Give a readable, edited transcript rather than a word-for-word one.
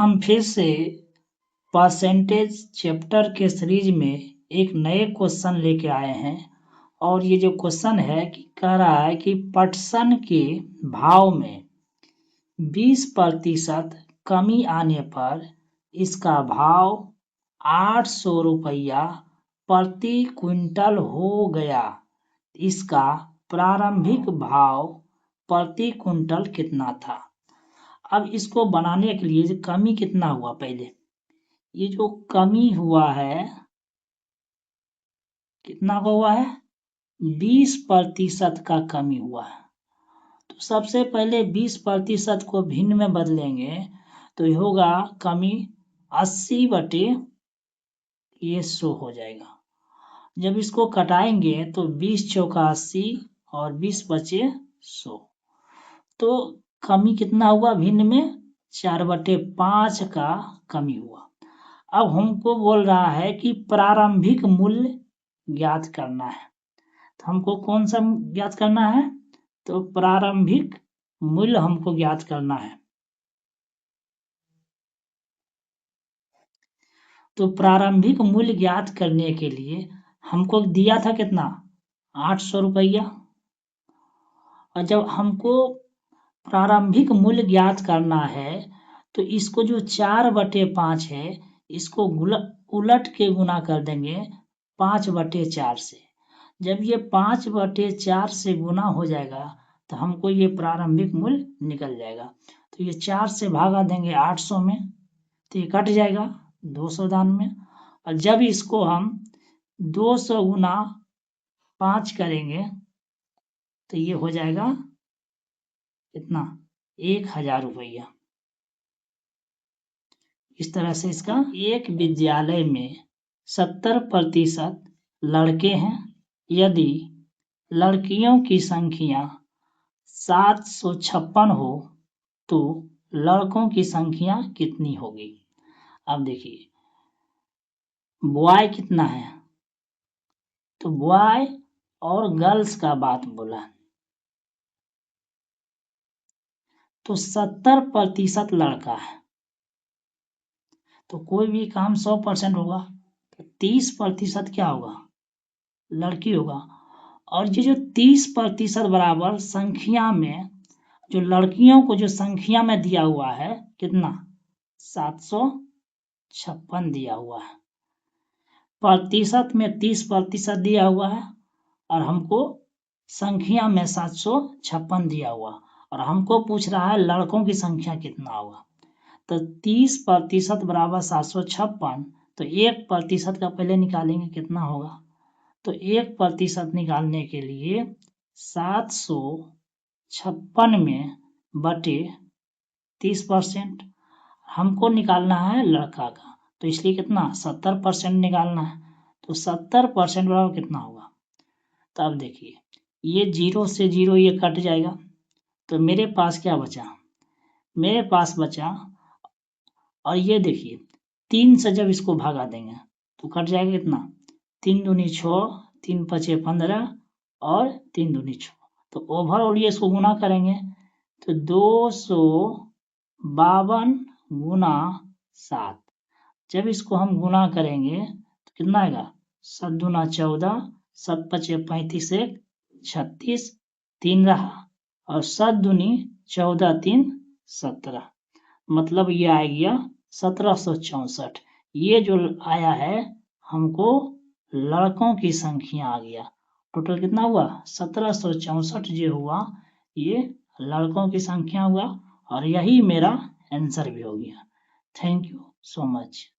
हम फिर से परसेंटेज चैप्टर के सीरीज में एक नए क्वेश्चन लेके आए हैं और ये जो क्वेश्चन है कि कह रहा है कि पटसन के भाव में 20% कमी आने पर इसका भाव 800 रुपया प्रति क्विंटल हो गया। इसका प्रारंभिक भाव प्रति क्विंटल कितना था। अब इसको बनाने के लिए कमी कितना हुआ, पहले ये जो कमी हुआ है कितना हुआ है, 20% का कमी हुआ है। तो सबसे पहले 20% को भिन्न में बदलेंगे तो ये होगा कमी 80/, ये 100 हो जाएगा। जब इसको कटाएंगे तो 20 चौका 80 और 20 बचे 100। तो कमी कितना हुआ भिन्न में, 4/5 का कमी हुआ। अब हमको बोल रहा है कि प्रारंभिक मूल्य ज्ञात करना है। तो हमको कौन सा ज्ञात करना है, तो प्रारंभिक मूल्य हमको ज्ञात करना है। तो प्रारंभिक मूल्य ज्ञात करने के लिए हमको दिया था कितना, 800 रुपया। और जब हमको प्रारंभिक मूल्य ज्ञात करना है तो इसको जो 4/5 है इसको उलट के गुना कर देंगे 5/4 से। जब ये 5/4 से गुना हो जाएगा तो हमको ये प्रारंभिक मूल्य निकल जाएगा। तो ये 4 से भागा देंगे 800 में तो ये कट जाएगा 200 दान में। और जब इसको हम 200 गुना 5 करेंगे तो ये हो जाएगा कितना, 1000 रुपया। इस तरह से इसका एक विद्यालय में 70% लड़के हैं। यदि लड़कियों की संख्या 756 हो तो लड़कों की संख्या कितनी होगी। अब देखिए बॉय कितना है, तो बॉय और गर्ल्स का बात बोला तो 70% लड़का है। तो कोई भी काम 100% होगा तो 30% क्या होगा, लड़की होगा। और ये जो 30% बराबर संख्या में जो लड़कियों को जो संख्या में दिया हुआ है कितना, 756 दिया हुआ है। प्रतिशत में 30% दिया हुआ है और हमको संख्या में 756 दिया हुआ और हमको पूछ रहा है लड़कों की संख्या कितना होगा। तो 30% बराबर 756, तो 1% का पहले निकालेंगे कितना होगा। तो 1% निकालने के लिए 756 में बटे 30%, हमको निकालना है लड़का का तो इसलिए कितना 70% निकालना है। तो 70% बराबर कितना होगा। तो अब देखिए ये 0 से 0 ये कट जाएगा तो मेरे पास क्या बचा, मेरे पास बचा, और ये देखिए 3 से जब इसको भागा देंगे तो कट जाएगा कितना, 3 दूनी 6, 3 पचे 15 और 3 दूनी 6। तो ओवरऑल ये इसको गुना करेंगे तो 252 गुना 7। जब इसको हम गुना करेंगे तो कितना आएगा, 7 दूना 14, 7 पचे 35, 1 36, 3 रहा और 7 दूनी 14, 3 17, मतलब ये आ गया 1764। ये जो आया है हमको लड़कों की संख्या आ गया। टोटल कितना हुआ, 1764 जो हुआ ये लड़कों की संख्या हुआ और यही मेरा आंसर भी हो गया। Thank you so much.